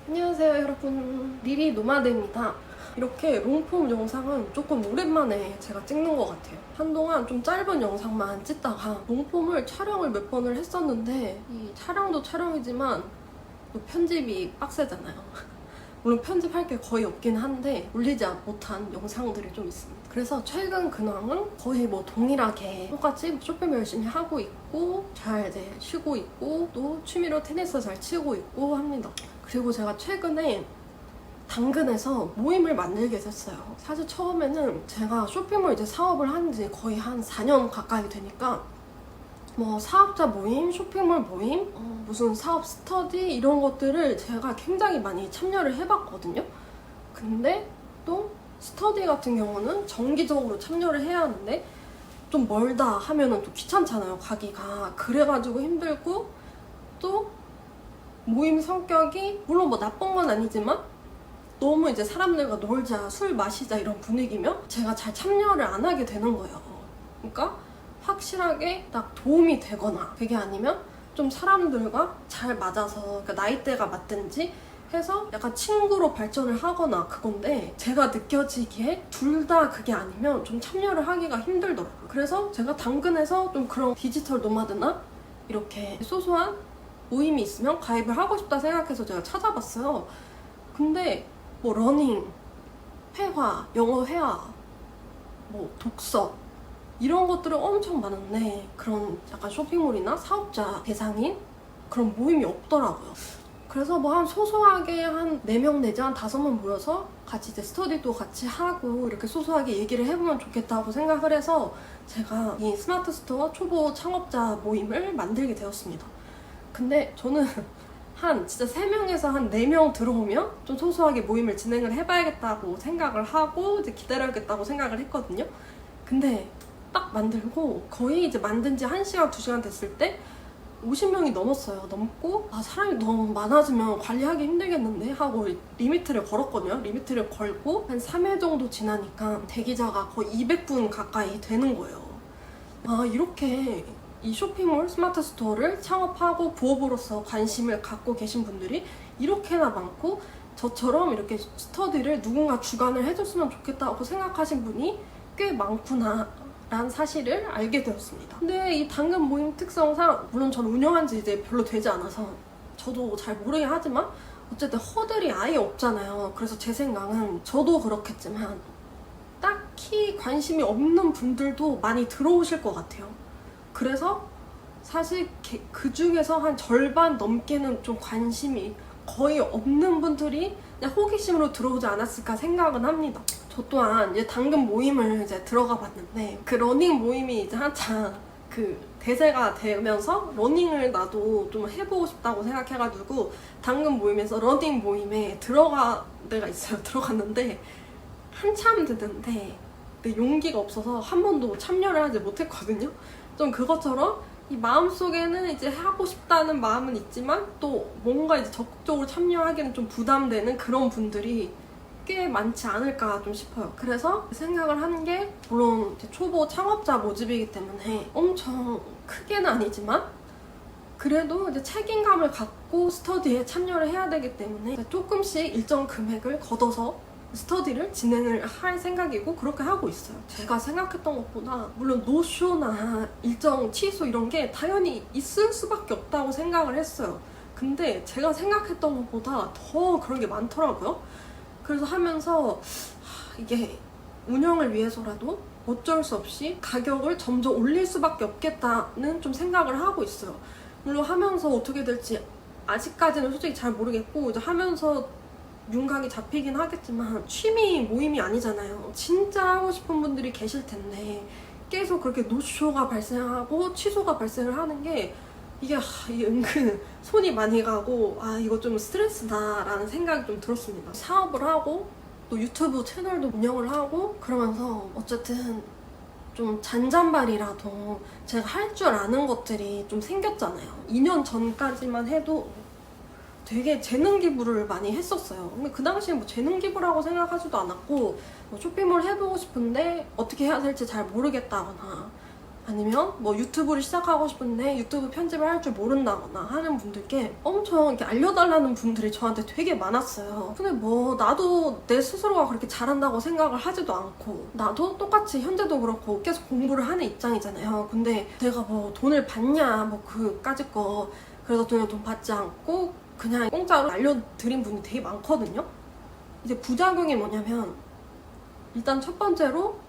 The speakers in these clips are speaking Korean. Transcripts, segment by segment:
안녕하세요 여러분, 리리 노마드입니다. 이렇게 롱폼 영상은 조금 오랜만에 제가 찍는 것 같아요. 한동안 좀 짧은 영상만 찍다가 롱폼을 촬영을 몇 번을 했었는데 이 촬영도 촬영이지만 또 편집이 빡세잖아요. 물론 편집할 게 거의 없긴 한데 올리지 못한 영상들이 좀 있습니다. 그래서 최근 근황은 거의 뭐 동일하게 똑같이 쇼핑 열심히 하고 있고 잘 이제 쉬고 있고 또 취미로 테니스 잘 치고 있고 합니다. 그리고 제가 최근에 당근에서 모임을 만들게 됐어요. 사실 처음에는 제가 쇼핑몰 이제 사업을 한 지 거의 한 4년 가까이 되니까 뭐 사업자 모임, 쇼핑몰 모임, 무슨 사업 스터디 이런 것들을 제가 굉장히 많이 참여를 해봤거든요. 근데 또 스터디 같은 경우는 정기적으로 참여를 해야 하는데 좀 멀다 하면은 또 귀찮잖아요, 가기가. 그래가지고 힘들고 또 모임 성격이 물론 뭐 나쁜 건 아니지만 너무 이제 사람들과 놀자, 술 마시자 이런 분위기면 제가 잘 참여를 안 하게 되는 거예요. 그러니까 확실하게 딱 도움이 되거나 그게 아니면 좀 사람들과 잘 맞아서 그러니까 나이대가 맞든지 해서 약간 친구로 발전을 하거나 그건데 제가 느껴지기에 둘 다 그게 아니면 좀 참여를 하기가 힘들더라고요. 그래서 제가 당근에서 좀 그런 디지털 노마드나 이렇게 소소한 모임이 있으면 가입을 하고 싶다 생각해서 제가 찾아봤어요. 근데 뭐 러닝, 회화, 영어 회화, 뭐 독서 이런 것들은 엄청 많은데 그런 약간 쇼핑몰이나 사업자 대상인 그런 모임이 없더라고요. 그래서 뭐 한 소소하게 한 4명 내지 한 5명 모여서 같이 이제 스터디도 같이 하고 이렇게 소소하게 얘기를 해보면 좋겠다고 생각을 해서 제가 이 스마트 스토어 초보 창업자 모임을 만들게 되었습니다. 근데 저는 한 진짜 3명에서 한 4명 들어오면 좀 소소하게 모임을 진행을 해봐야겠다고 생각을 하고 이제 기다려야겠다고 생각을 했거든요. 근데 딱 만들고 거의 이제 만든 지 1시간, 2시간 됐을 때 50명이 넘었어요. 넘고 사람이 너무 많아지면 관리하기 힘들겠는데 하고 리미트를 걸었거든요. 리미트를 걸고 한 3회 정도 지나니까 대기자가 거의 200분 가까이 되는 거예요. 이렇게 이 쇼핑몰 스마트 스토어를 창업하고 부업으로서 관심을 갖고 계신 분들이 이렇게나 많고 저처럼 이렇게 스터디를 누군가 주관을 해줬으면 좋겠다고 생각하신 분이 꽤 많구나 라는 사실을 알게 되었습니다. 근데 이 당근 모임 특성상 물론 저는 운영한 지 이제 별로 되지 않아서 저도 잘 모르긴 하지만 어쨌든 허들이 아예 없잖아요. 그래서 제 생각은 저도 그렇겠지만 딱히 관심이 없는 분들도 많이 들어오실 것 같아요. 그래서 사실 그 중에서 한 절반 넘게는 좀 관심이 거의 없는 분들이 그냥 호기심으로 들어오지 않았을까 생각은 합니다. 저 또한 이제 당근 모임을 이제 들어가 봤는데 그 러닝 모임이 이제 한창 그 대세가 되면서 러닝을 나도 좀 해보고 싶다고 생각해가지고 당근 모임에서 러닝 모임에 들어가 데가 있어요. 들어갔는데 한참 됐는데 용기가 없어서 한 번도 참여를 하지 못했거든요. 좀 그것처럼 이 마음속에는 이제 하고 싶다는 마음은 있지만 또 뭔가 이제 적극적으로 참여하기는 좀 부담되는 그런 분들이 꽤 많지 않을까 좀 싶어요. 그래서 생각을 한 게 물론 이제 초보 창업자 모집이기 때문에 엄청 크게는 아니지만 그래도 이제 책임감을 갖고 스터디에 참여를 해야 되기 때문에 조금씩 일정 금액을 걷어서 스터디를 진행을 할 생각이고 그렇게 하고 있어요. 제가 생각했던 것보다 물론 노쇼나 일정 취소 이런 게 당연히 있을 수밖에 없다고 생각을 했어요. 근데 제가 생각했던 것보다 더 그런 게 많더라고요. 그래서 하면서 이게 운영을 위해서라도 어쩔 수 없이 가격을 점점 올릴 수밖에 없겠다는 좀 생각을 하고 있어요. 물론 하면서 어떻게 될지 아직까지는 솔직히 잘 모르겠고 이제 하면서 윤곽이 잡히긴 하겠지만 취미 모임이 아니잖아요. 진짜 하고 싶은 분들이 계실 텐데 계속 그렇게 노쇼가 발생하고 취소가 발생을 하는 게 이게 은근 손이 많이 가고 이거 좀 스트레스다라는 생각이 좀 들었습니다. 사업을 하고 또 유튜브 채널도 운영을 하고 그러면서 어쨌든 좀 잔잔바리라도 제가 할 줄 아는 것들이 좀 생겼잖아요. 2년 전까지만 해도 되게 재능 기부를 많이 했었어요. 근데 그 당시에 뭐 재능 기부라고 생각하지도 않았고 뭐 쇼핑몰 해보고 싶은데 어떻게 해야 될지 잘 모르겠다거나 아니면 뭐 유튜브를 시작하고 싶은데 유튜브 편집을 할 줄 모른다거나 하는 분들께 엄청 이렇게 알려달라는 분들이 저한테 되게 많았어요. 근데 뭐 나도 내 스스로가 그렇게 잘한다고 생각을 하지도 않고 나도 똑같이 현재도 그렇고 계속 공부를 하는 입장이잖아요. 근데 내가 뭐 돈을 받냐 뭐 그까짓 거 그래서 돈 받지 않고 그냥 공짜로 알려드린 분이 되게 많거든요. 이제 부작용이 뭐냐면 일단 첫 번째로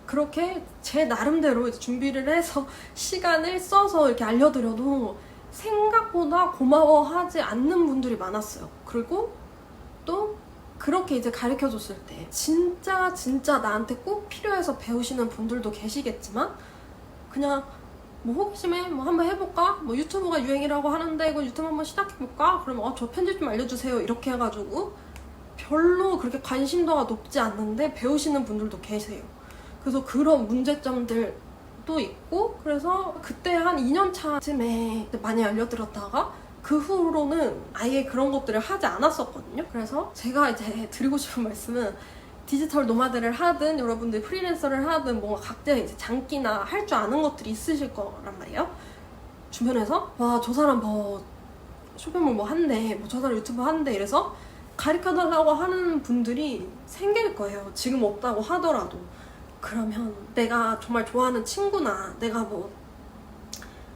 그렇게 제 나름대로 이제 준비를 해서 시간을 써서 이렇게 알려드려도 생각보다 고마워하지 않는 분들이 많았어요. 그리고 또 그렇게 이제 가르쳐줬을 때 진짜 나한테 꼭 필요해서 배우시는 분들도 계시겠지만 그냥 뭐 호기심에 뭐 한번 해볼까? 뭐 유튜브가 유행이라고 하는데 이거 유튜브 한번 시작해볼까? 그러면 저 편집 좀 알려주세요 이렇게 해가지고 별로 그렇게 관심도가 높지 않는데 배우시는 분들도 계세요. 그래서 그런 문제점들도 있고 그래서 그때 한 2년 차쯤에 많이 알려드렸다가 그 후로는 아예 그런 것들을 하지 않았었거든요. 그래서 제가 이제 드리고 싶은 말씀은 디지털 노마드를 하든 여러분들 프리랜서를 하든 뭔가 각자 이제 장기나 할 줄 아는 것들이 있으실 거란 말이에요. 주변에서 와 저 사람 뭐 쇼핑몰 뭐 한대 뭐 저 사람 유튜브 한대 이래서 가르쳐달라고 하는 분들이 생길 거예요. 지금 없다고 하더라도. 그러면 내가 정말 좋아하는 친구나 내가 뭐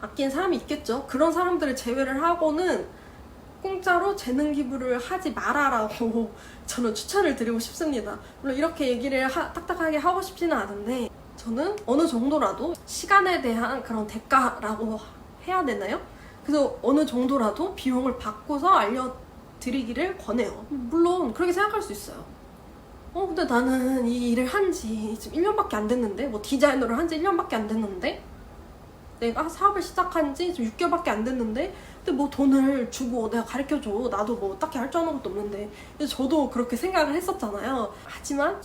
아끼는 사람이 있겠죠. 그런 사람들을 제외를 하고는 공짜로 재능 기부를 하지 말아라고 저는 추천을 드리고 싶습니다. 물론 이렇게 얘기를 딱딱하게 하고 싶지는 않은데 저는 어느 정도라도 시간에 대한 그런 대가라고 해야 되나요? 그래서 어느 정도라도 비용을 받고서 알려드리기를 권해요. 물론 그렇게 생각할 수 있어요. 근데 나는 이 일을 한 지 지금 1년밖에 안 됐는데 뭐 디자이너를 한 지 1년밖에 안 됐는데 내가 사업을 시작한 지 좀 6개월밖에 안 됐는데 근데 뭐 돈을 주고 내가 가르쳐줘 나도 뭐 딱히 할 줄 아는 것도 없는데 저도 그렇게 생각을 했었잖아요. 하지만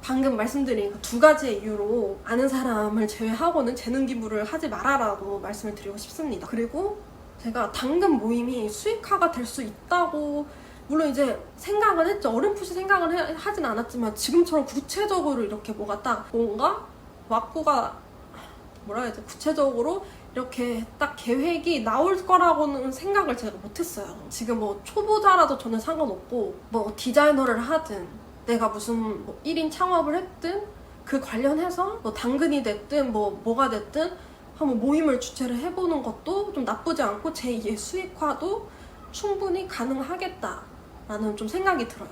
방금 말씀드린 그 두 가지의 이유로 아는 사람을 제외하고는 재능 기부를 하지 말아라고 말씀을 드리고 싶습니다. 그리고 제가 당근 모임이 수익화가 될 수 있다고 물론 이제 생각은 했죠. 어렴풋이 생각은 하진 않았지만 지금처럼 구체적으로 이렇게 뭔가 왁구가 뭐라 해야 돼? 구체적으로 이렇게 딱 계획이 나올 거라고는 생각을 제가 못했어요. 지금 뭐 초보자라도 저는 상관없고 뭐 디자이너를 하든 내가 무슨 뭐 1인 창업을 했든 그 관련해서 뭐 당근이 됐든 뭐가 됐든 한번 모임을 주최를 해보는 것도 좀 나쁘지 않고 제2의 수익화도 충분히 가능하겠다 라는 좀 생각이 들어요.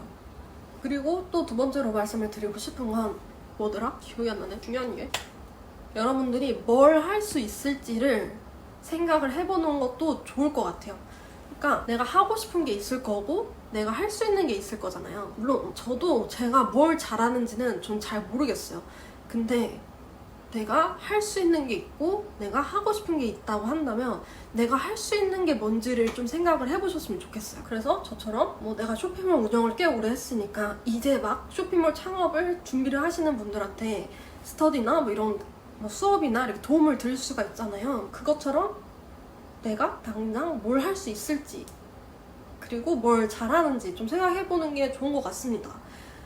그리고 또 두 번째로 말씀을 드리고 싶은 건 뭐더라? 기억이 안 나네. 중요한 게 여러분들이 뭘 할 수 있을지를 생각을 해보는 것도 좋을 것 같아요. 그러니까 내가 하고 싶은 게 있을 거고 내가 할 수 있는 게 있을 거잖아요. 물론 저도 제가 뭘 잘하는지는 좀 잘 모르겠어요. 근데 내가 할 수 있는 게 있고 내가 하고 싶은 게 있다고 한다면 내가 할 수 있는 게 뭔지를 좀 생각을 해보셨으면 좋겠어요. 그래서 저처럼 뭐 내가 쇼핑몰 운영을 꽤 오래 했으니까 이제 막 쇼핑몰 창업을 준비를 하시는 분들한테 스터디나 뭐 이런 뭐 수업이나 이렇게 도움을 드릴 수가 있잖아요. 그것처럼 내가 당장 뭘 할 수 있을지 그리고 뭘 잘하는지 좀 생각해보는 게 좋은 것 같습니다.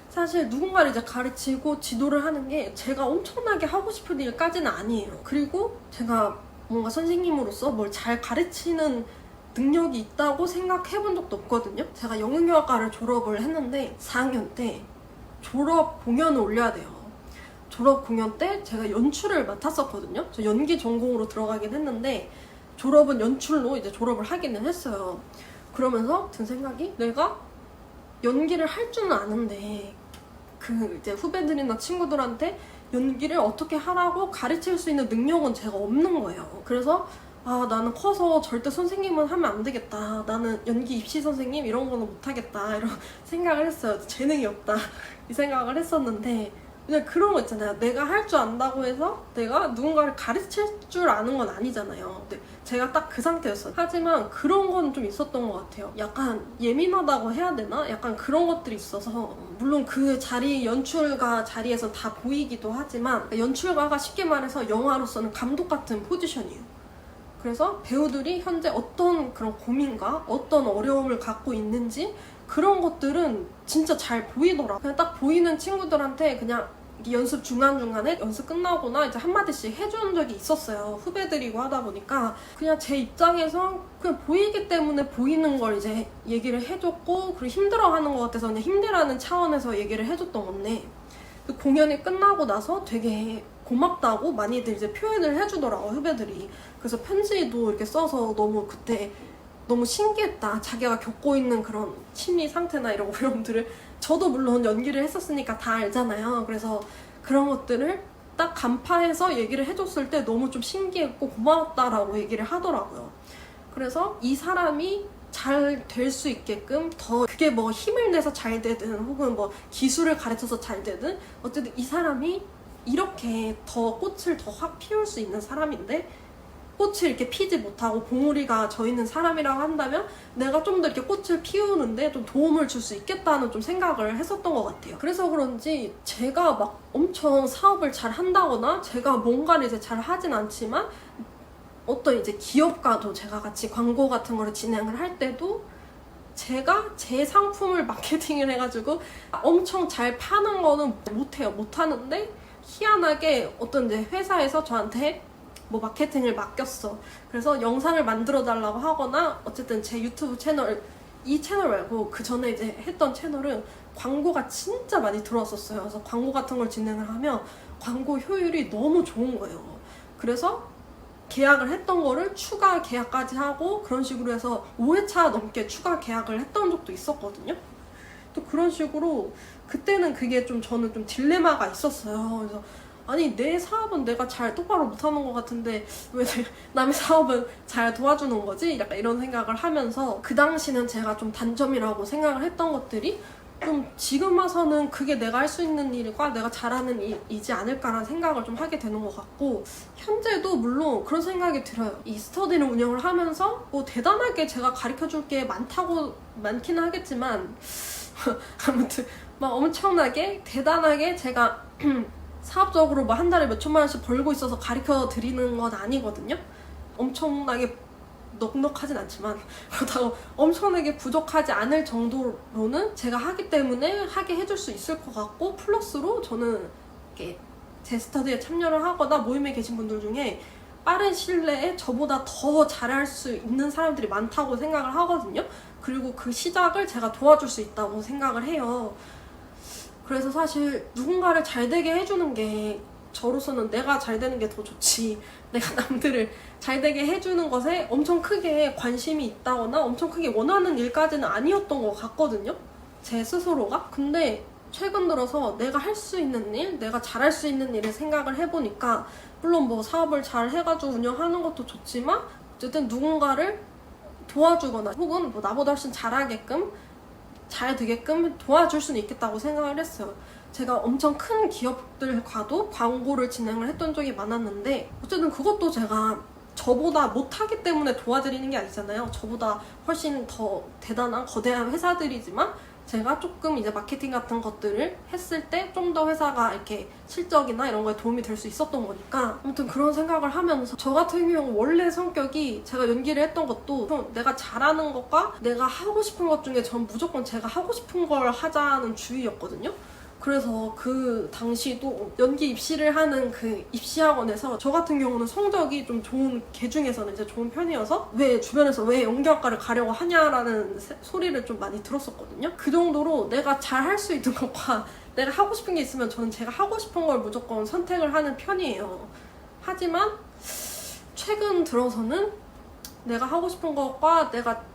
사실 누군가를 이제 가르치고 지도를 하는 게 제가 엄청나게 하고 싶은 일까지는 아니에요. 그리고 제가 뭔가 선생님으로서 뭘 잘 가르치는 능력이 있다고 생각해본 적도 없거든요. 제가 영문영화과를 졸업을 했는데 4학년 때 졸업 공연을 올려야 돼요. 졸업 공연 때 제가 연출을 맡았었거든요. 저 연기 전공으로 들어가긴 했는데 졸업은 연출로 이제 졸업을 하기는 했어요. 그러면서 든 생각이 내가 연기를 할 줄은 아는데 그 이제 후배들이나 친구들한테 연기를 어떻게 하라고 가르칠 수 있는 능력은 제가 없는 거예요. 그래서 나는 커서 절대 선생님은 하면 안 되겠다. 나는 연기 입시 선생님 이런 거는 못하겠다. 이런 생각을 했어요. 재능이 없다. 이 생각을 했었는데 그냥 그런 거 있잖아요. 내가 할 줄 안다고 해서 내가 누군가를 가르칠 줄 아는 건 아니잖아요. 근데 제가 딱 그 상태였어요. 하지만 그런 건 좀 있었던 것 같아요. 약간 예민하다고 해야 되나? 약간 그런 것들이 있어서 물론 그 연출가 자리에서 다 보이기도 하지만 연출가가 쉽게 말해서 영화로서는 감독 같은 포지션이에요. 그래서 배우들이 현재 어떤 그런 고민과 어떤 어려움을 갖고 있는지 그런 것들은 진짜 잘 보이더라. 그냥 딱 보이는 친구들한테 그냥 연습 중간중간에 연습 끝나거나 이제 한마디씩 해주는 적이 있었어요. 후배들이고 하다 보니까 그냥 제 입장에서 그냥 보이기 때문에 보이는 걸 이제 얘기를 해줬고, 그리고 힘들어하는 것 같아서 그냥 힘내라는 차원에서 얘기를 해줬던 건데, 공연이 끝나고 나서 되게 고맙다고 많이들 이제 표현을 해주더라고요, 후배들이. 그래서 편지도 이렇게 써서 너무 그때 너무 신기했다. 자기가 겪고 있는 그런 심리 상태나 이런 어려움들을, 저도 물론 연기를 했었으니까 다 알잖아요. 그래서 그런 것들을 딱 간파해서 얘기를 해줬을 때 너무 좀 신기했고 고마웠다라고 얘기를 하더라고요. 그래서 이 사람이 잘 될 수 있게끔 더, 그게 뭐 힘을 내서 잘 되든 혹은 뭐 기술을 가르쳐서 잘 되든 어쨌든 이 사람이 이렇게 더 꽃을 더 확 피울 수 있는 사람인데 꽃을 이렇게 피지 못하고 봉우리가 져 있는 사람이라고 한다면 내가 좀 더 이렇게 꽃을 피우는데 좀 도움을 줄 수 있겠다는 좀 생각을 했었던 것 같아요. 그래서 그런지 제가 막 엄청 사업을 잘 한다거나 제가 뭔가를 이제 잘 하진 않지만 어떤 이제 기업과도 제가 같이 광고 같은 거를 진행을 할 때도 제가 제 상품을 마케팅을 해가지고 엄청 잘 파는 거는 못해요. 못하는데 희한하게 어떤 이제 회사에서 저한테 뭐 마케팅을 맡겼어. 그래서 영상을 만들어 달라고 하거나 어쨌든 제 유튜브 채널, 이 채널 말고 그 전에 이제 했던 채널은 광고가 진짜 많이 들어왔었어요. 그래서 광고 같은 걸 진행을 하면 광고 효율이 너무 좋은 거예요. 그래서 계약을 했던 거를 추가 계약까지 하고 그런 식으로 해서 5회차 넘게 추가 계약을 했던 적도 있었거든요. 또 그런 식으로 그때는 그게 좀 저는 좀 딜레마가 있었어요. 그래서 아니 내 사업은 내가 잘 똑바로 못하는 것 같은데 왜 남의 사업은 잘 도와주는 거지? 약간 이런 생각을 하면서 그 당시는 제가 좀 단점이라고 생각을 했던 것들이 좀 지금 와서는 그게 내가 할 수 있는 일과 내가 잘하는 일이지 않을까라는 생각을 좀 하게 되는 것 같고, 현재도 물론 그런 생각이 들어요. 이 스터디를 운영을 하면서 뭐 대단하게 제가 가르쳐줄 게 많기는 하겠지만 아무튼 막 엄청나게 대단하게 제가 사업적으로 뭐 한 달에 몇 천만 원씩 벌고 있어서 가르쳐 드리는 건 아니거든요. 엄청나게 넉넉하진 않지만 그렇다고 엄청나게 부족하지 않을 정도로는 제가 하기 때문에 하게 해줄 수 있을 것 같고, 플러스로 저는 이렇게 제 스터디에 참여를 하거나 모임에 계신 분들 중에 빠른 시일 내에 저보다 더 잘할 수 있는 사람들이 많다고 생각을 하거든요. 그리고 그 시작을 제가 도와줄 수 있다고 생각을 해요. 그래서 사실 누군가를 잘 되게 해주는 게 저로서는 내가 잘 되는 게 더 좋지, 내가 남들을 잘 되게 해주는 것에 엄청 크게 관심이 있다거나 엄청 크게 원하는 일까지는 아니었던 것 같거든요, 제 스스로가. 근데 최근 들어서 내가 할 수 있는 일, 내가 잘할 수 있는 일을 생각을 해보니까 물론 뭐 사업을 잘 해가지고 운영하는 것도 좋지만 어쨌든 누군가를 도와주거나 혹은 뭐 나보다 훨씬 잘하게끔 잘 되게끔 도와줄 수는 있겠다고 생각을 했어요. 제가 엄청 큰 기업들과도 광고를 진행을 했던 적이 많았는데 어쨌든 그것도 제가 저보다 못하기 때문에 도와드리는 게 아니잖아요. 저보다 훨씬 더 대단한 거대한 회사들이지만 제가 조금 이제 마케팅 같은 것들을 했을 때 좀 더 회사가 이렇게 실적이나 이런 거에 도움이 될 수 있었던 거니까, 아무튼 그런 생각을 하면서 저 같은 경우 원래 성격이, 제가 연기를 했던 것도 내가 잘하는 것과 내가 하고 싶은 것 중에 전 무조건 제가 하고 싶은 걸 하자는 주의였거든요. 그래서 그 당시도 연기 입시를 하는 그 입시학원에서 저 같은 경우는 성적이 좀 좋은 개 중에서는 이제 좋은 편이어서 왜 주변에서 왜 연기학과를 가려고 하냐라는 소리를 좀 많이 들었었거든요. 그 정도로 내가 잘 할 수 있는 것과 내가 하고 싶은 게 있으면 저는 제가 하고 싶은 걸 무조건 선택을 하는 편이에요. 하지만 최근 들어서는 내가 하고 싶은 것과 내가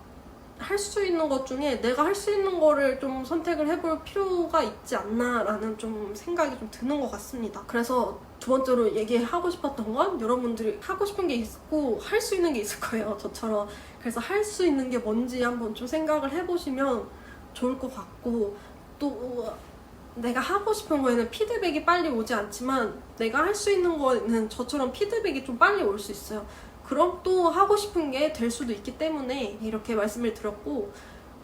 할 수 있는 것 중에 내가 할 수 있는 거를 좀 선택을 해볼 필요가 있지 않나라는 좀 생각이 좀 드는 것 같습니다. 그래서 두 번째로 얘기하고 싶었던 건, 여러분들이 하고 싶은 게 있고 할 수 있는 게 있을 거예요, 저처럼. 그래서 할 수 있는 게 뭔지 한번 좀 생각을 해보시면 좋을 것 같고, 또 내가 하고 싶은 거에는 피드백이 빨리 오지 않지만 내가 할 수 있는 거에는 저처럼 피드백이 좀 빨리 올 수 있어요. 그럼 또 하고 싶은 게 될 수도 있기 때문에 이렇게 말씀을 드렸고,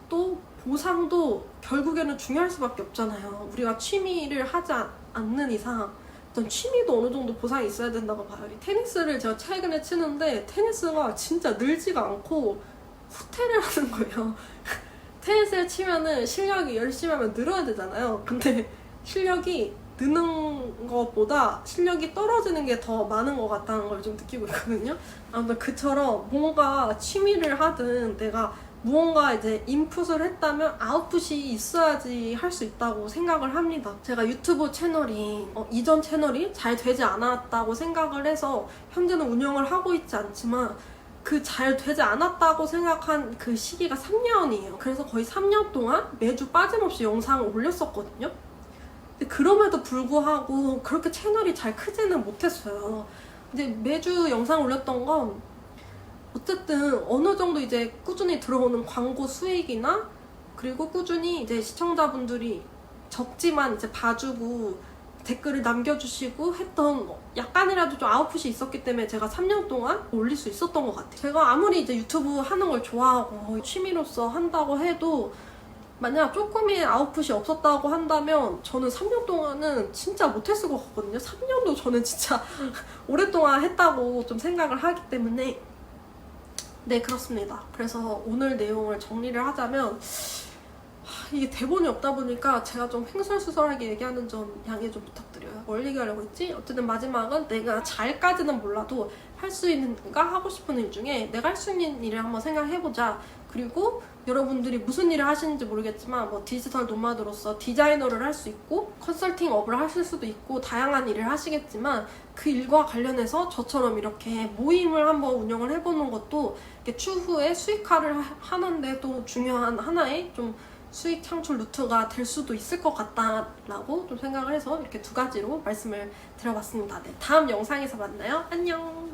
또 보상도 결국에는 중요할 수밖에 없잖아요. 우리가 취미를 하지 않는 이상 어떤 취미도 어느 정도 보상이 있어야 된다고 봐요. 테니스를 제가 최근에 치는데 테니스가 진짜 늘지가 않고 후퇴를 하는 거예요. 테니스를 치면은 실력이 열심히 하면 늘어야 되잖아요. 근데 실력이 느는 것보다 실력이 떨어지는 게 더 많은 것 같다는 걸 좀 느끼고 있거든요. 아무튼 그처럼 뭔가 취미를 하든 내가 무언가 이제 인풋을 했다면 아웃풋이 있어야지 할 수 있다고 생각을 합니다. 제가 유튜브 채널이 이전 채널이 잘 되지 않았다고 생각을 해서 현재는 운영을 하고 있지 않지만 그 잘 되지 않았다고 생각한 그 시기가 3년이에요. 그래서 거의 3년 동안 매주 빠짐없이 영상을 올렸었거든요. 근데 그럼에도 불구하고 그렇게 채널이 잘 크지는 못했어요. 이제 매주 영상 올렸던 건 어쨌든 어느 정도 이제 꾸준히 들어오는 광고 수익이나 그리고 꾸준히 이제 시청자분들이 적지만 이제 봐주고 댓글을 남겨주시고 했던 약간이라도 좀 아웃풋이 있었기 때문에 제가 3년 동안 올릴 수 있었던 것 같아요. 제가 아무리 이제 유튜브 하는 걸 좋아하고 취미로서 한다고 해도 만약 조금의 아웃풋이 없었다고 한다면 저는 3년 동안은 진짜 못했을 것 같거든요. 3년도 저는 진짜 오랫동안 했다고 좀 생각을 하기 때문에 네, 그렇습니다. 그래서 오늘 내용을 정리를 하자면 이게 대본이 없다 보니까 제가 좀 횡설수설하게 얘기하는 점 양해 좀 부탁드려요. 뭘 얘기하려고 했지? 어쨌든 마지막은 내가 잘까지는 몰라도 할 수 있는가 하고 싶은 일 중에 내가 할 수 있는 일을 한번 생각해보자. 그리고 여러분들이 무슨 일을 하시는지 모르겠지만 뭐 디지털 노마드로서 디자이너를 할 수 있고 컨설팅 업을 하실 수도 있고 다양한 일을 하시겠지만 그 일과 관련해서 저처럼 이렇게 모임을 한번 운영을 해보는 것도 추후에 수익화를 하는데 또 중요한 하나의 좀 수익 창출 루트가 될 수도 있을 것 같다라고 좀 생각을 해서 이렇게 두 가지로 말씀을 드려봤습니다. 네, 다음 영상에서 만나요. 안녕!